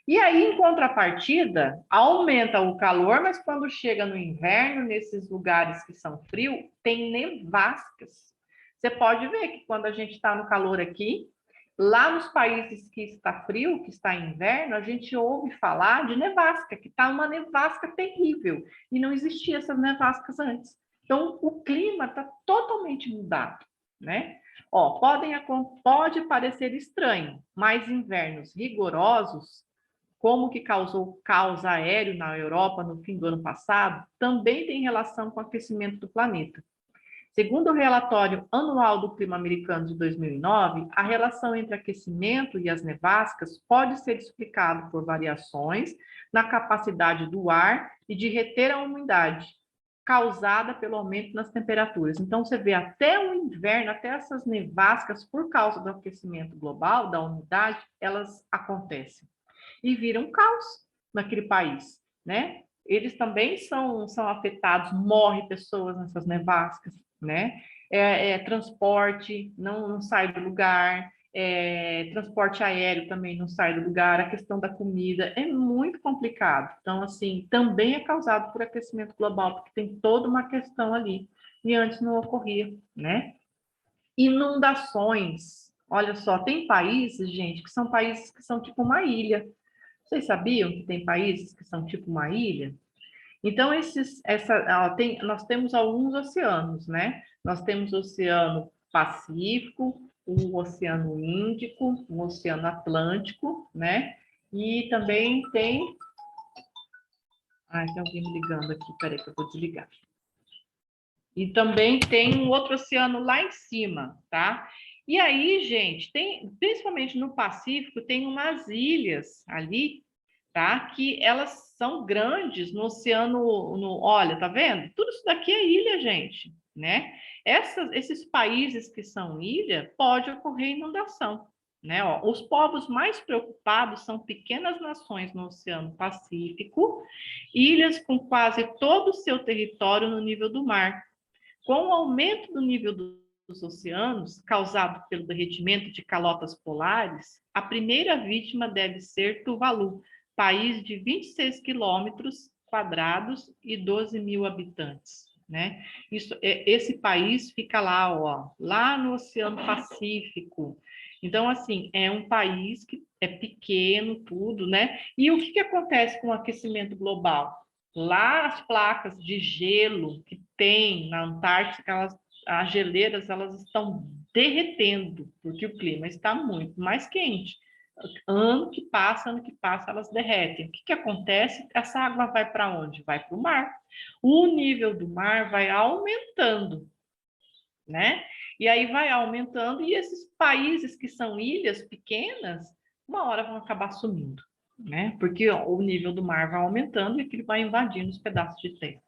E aí, em contrapartida, aumenta o calor, mas quando chega no inverno, nesses lugares que são frios, tem nevascas. Você pode ver que quando a gente está no calor aqui, lá nos países que está frio, que está inverno, a gente ouve falar de nevasca, que está uma nevasca terrível, e não existia essas nevascas antes. Então, o clima está totalmente mudado, né? Ó, pode parecer estranho, mas invernos rigorosos, como que causou caos aéreo na Europa no fim do ano passado, também tem relação com o aquecimento do planeta. Segundo o relatório anual do clima americano de 2009, a relação entre aquecimento e as nevascas pode ser explicada por variações na capacidade do ar e de reter a umidade, causada pelo aumento nas temperaturas. Então, você vê até o inverno, até essas nevascas, por causa do aquecimento global, da umidade, elas acontecem e viram um caos naquele país, né? Eles também são afetados, morrem pessoas nessas nevascas, né? Transporte não sai do lugar, transporte aéreo também não sai do lugar, a questão da comida é muito complicado. Então, assim, também é causado por aquecimento global, porque tem toda uma questão ali, e antes não ocorria, né? Inundações. Olha só, tem países, gente, que são tipo uma ilha. Vocês sabiam que tem países que são tipo uma ilha? Então, nós temos alguns oceanos, né? Nós temos o Oceano Pacífico, o Oceano Índico, o Oceano Atlântico, né? E também tem... Ai, tem alguém me ligando aqui, peraí que eu vou desligar. E também tem um outro oceano lá em cima, tá? E aí, gente, principalmente no Pacífico, tem umas ilhas ali, tá? Que elas são grandes no oceano, olha, tá vendo? Tudo isso daqui é ilha, gente, né? Esses países que são ilha, pode ocorrer inundação, né? Ó, os povos mais preocupados são pequenas nações no Oceano Pacífico, ilhas com quase todo o seu território no nível do mar. Com o aumento do nível dos oceanos, causado pelo derretimento de calotas polares, a primeira vítima deve ser Tuvalu, país de 26 quilômetros quadrados e 12 mil habitantes, né? Esse país fica lá, ó, lá no Oceano Pacífico. Então, assim, é um país que é pequeno, tudo, né? E o que acontece com o aquecimento global? Lá as placas de gelo que tem na Antártica, as geleiras elas estão derretendo, porque o clima está muito mais quente. Ano que passa, elas derretem. O que acontece? Essa água vai para onde? Vai para o mar. O nível do mar vai aumentando, né? E aí vai aumentando, e esses países que são ilhas pequenas, uma hora vão acabar sumindo, né? Porque o nível do mar vai aumentando e aquilo vai invadindo os pedaços de terra.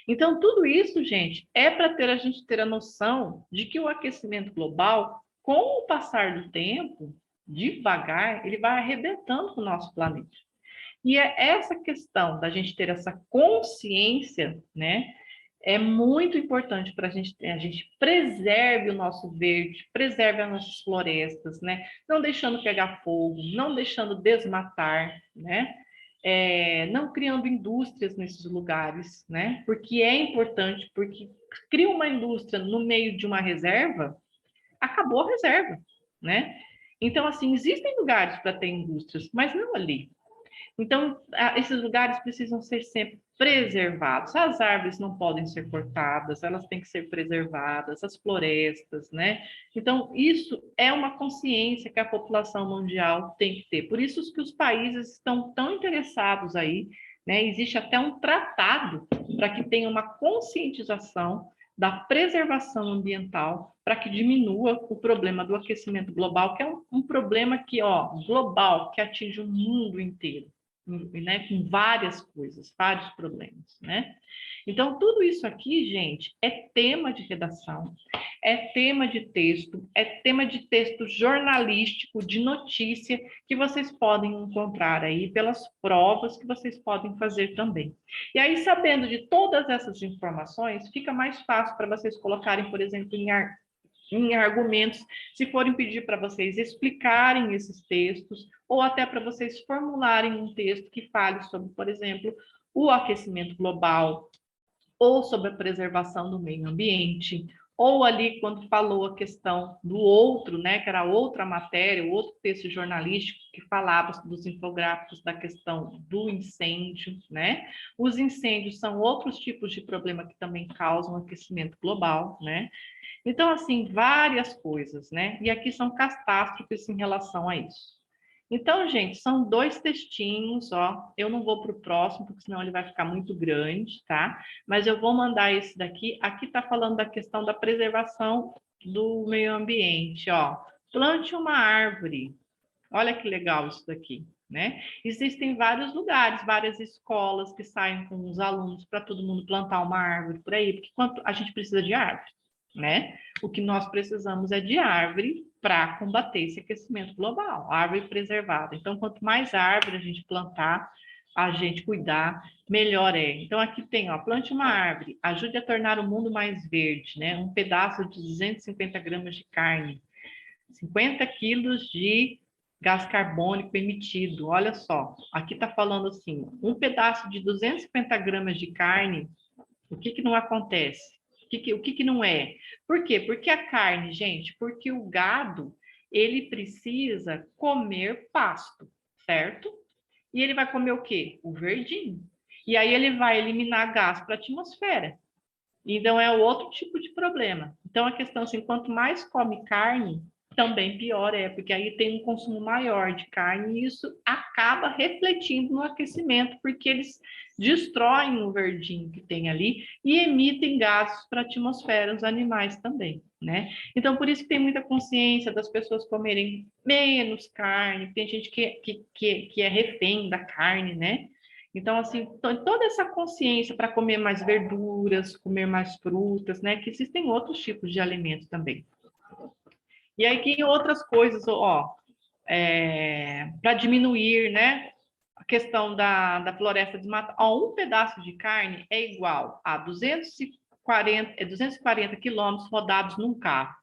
Então, tudo isso, gente, é para a gente ter a noção de que o aquecimento global, com o passar do tempo, devagar, ele vai arrebentando com o nosso planeta. E é essa questão da gente ter essa consciência, né? É muito importante para a gente preserve o nosso verde, preserve as nossas florestas, né? Não deixando pegar fogo, não deixando desmatar, né? Não criando indústrias nesses lugares, né? Porque é importante, porque cria uma indústria no meio de uma reserva, acabou a reserva, né? Então, assim, existem lugares para ter indústrias, mas não ali. Então, esses lugares precisam ser sempre preservados. As árvores não podem ser cortadas, elas têm que ser preservadas, as florestas, né? Então, isso é uma consciência que a população mundial tem que ter. Por isso que os países estão tão interessados aí, né? Existe até um tratado para que tenha uma conscientização da preservação ambiental para que diminua o problema do aquecimento global, que é um problema que, global, que atinge o mundo inteiro. Né, com várias coisas, vários problemas, né? Então, tudo isso aqui, gente, é tema de redação, é tema de texto jornalístico, de notícia, que vocês podem encontrar aí pelas provas que vocês podem fazer também. E aí, sabendo de todas essas informações, fica mais fácil para vocês colocarem, por exemplo, em argumentos, se forem pedir para vocês explicarem esses textos, ou até para vocês formularem um texto que fale sobre, por exemplo, o aquecimento global, ou sobre a preservação do meio ambiente, ou ali quando falou a questão do outro, né, que era outra matéria, outro texto jornalístico que falava dos infográficos da questão do incêndio, né? Os incêndios são outros tipos de problema que também causam aquecimento global, né? Então, assim, várias coisas, né? E aqui são catástrofes em relação a isso. Então, gente, são 2 textinhos, ó. Eu não vou para o próximo, porque senão ele vai ficar muito grande, tá? Mas eu vou mandar esse daqui. Aqui está falando da questão da preservação do meio ambiente, ó. Plante uma árvore. Olha que legal isso daqui, né? Existem vários lugares, várias escolas que saem com os alunos para todo mundo plantar uma árvore por aí, porque quanto a gente precisa de árvore, né? O que nós precisamos é de árvore para combater esse aquecimento global, árvore preservada. Então, quanto mais árvore a gente plantar, a gente cuidar, melhor é. Então, aqui tem, ó, plante uma árvore, ajude a tornar o mundo mais verde, né? Um pedaço de 250 gramas de carne, 50 quilos de gás carbônico emitido. Olha só, aqui está falando assim, um pedaço de 250 gramas de carne, o que não acontece? O que não é? Por quê? Porque a carne, gente, porque o gado, ele precisa comer pasto, certo? E ele vai comer o quê? O verdinho. E aí ele vai eliminar gás para a atmosfera. Então é outro tipo de problema. Então a questão assim, quanto mais come carne, também pior é, porque aí tem um consumo maior de carne e isso acaba refletindo no aquecimento, porque eles destroem o verdinho que tem ali e emitem gases para a atmosfera, os animais também, né? Então, por isso que tem muita consciência das pessoas comerem menos carne, tem gente que é refém da carne, né? Então, assim, toda essa consciência para comer mais verduras, comer mais frutas, né? Que existem outros tipos de alimentos também. E aí tem outras coisas, ó, para diminuir, né, a questão da floresta desmatada. Ó, um pedaço de carne é igual a 240 quilômetros rodados num carro.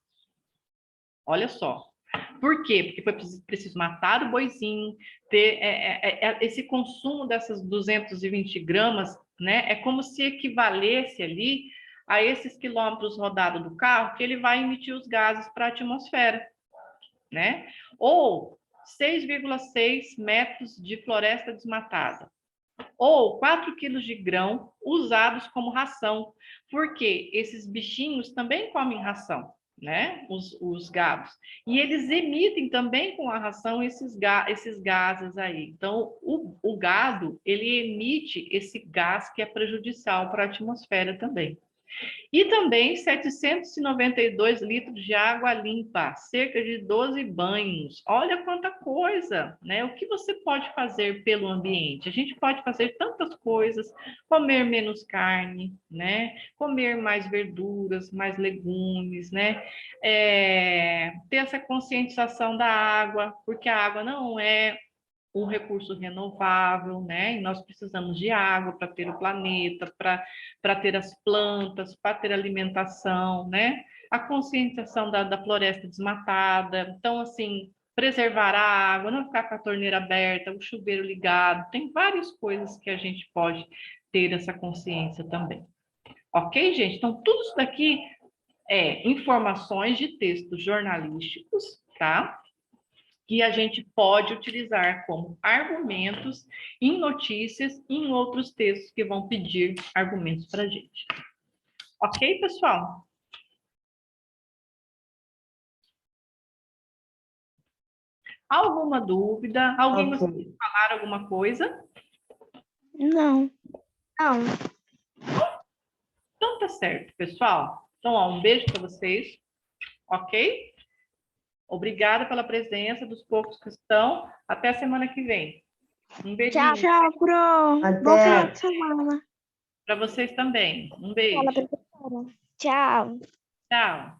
Olha só. Por quê? Porque foi preciso matar o boizinho, ter esse consumo dessas 220 gramas, né, é como se equivalesse ali a esses quilômetros rodados do carro, que ele vai emitir os gases para a atmosfera, né? Ou 6,6 metros de floresta desmatada. Ou 4 quilos de grão usados como ração, porque esses bichinhos também comem ração, né? Os gados. E eles emitem também com a ração esses gases aí. Então, o gado, ele emite esse gás que é prejudicial para a atmosfera também. E também 792 litros de água limpa, cerca de 12 banhos. Olha quanta coisa, né? O que você pode fazer pelo ambiente? A gente pode fazer tantas coisas, comer menos carne, né? Comer mais verduras, mais legumes, né? Ter essa conscientização da água, porque a água não é um recurso renovável, né? E nós precisamos de água para ter o planeta, para ter as plantas, para ter alimentação, né? A conscientização da floresta desmatada. Então, assim, preservar a água, não ficar com a torneira aberta, o chuveiro ligado. Tem várias coisas que a gente pode ter essa consciência também. Ok, gente? Então, tudo isso daqui é informações de textos jornalísticos, tá? Que a gente pode utilizar como argumentos em notícias e em outros textos que vão pedir argumentos para a gente. Ok, pessoal? Alguma dúvida? Alguém gostaria de falar alguma coisa? Não. Não. Então tá certo, pessoal. Então, ó, um beijo para vocês, ok? Obrigada pela presença dos poucos que estão. Até a semana que vem. Um beijinho Tchau, Pro. Até. Bom final de semana. para vocês também. Um Fala, beijo. professora. Tchau. Tchau.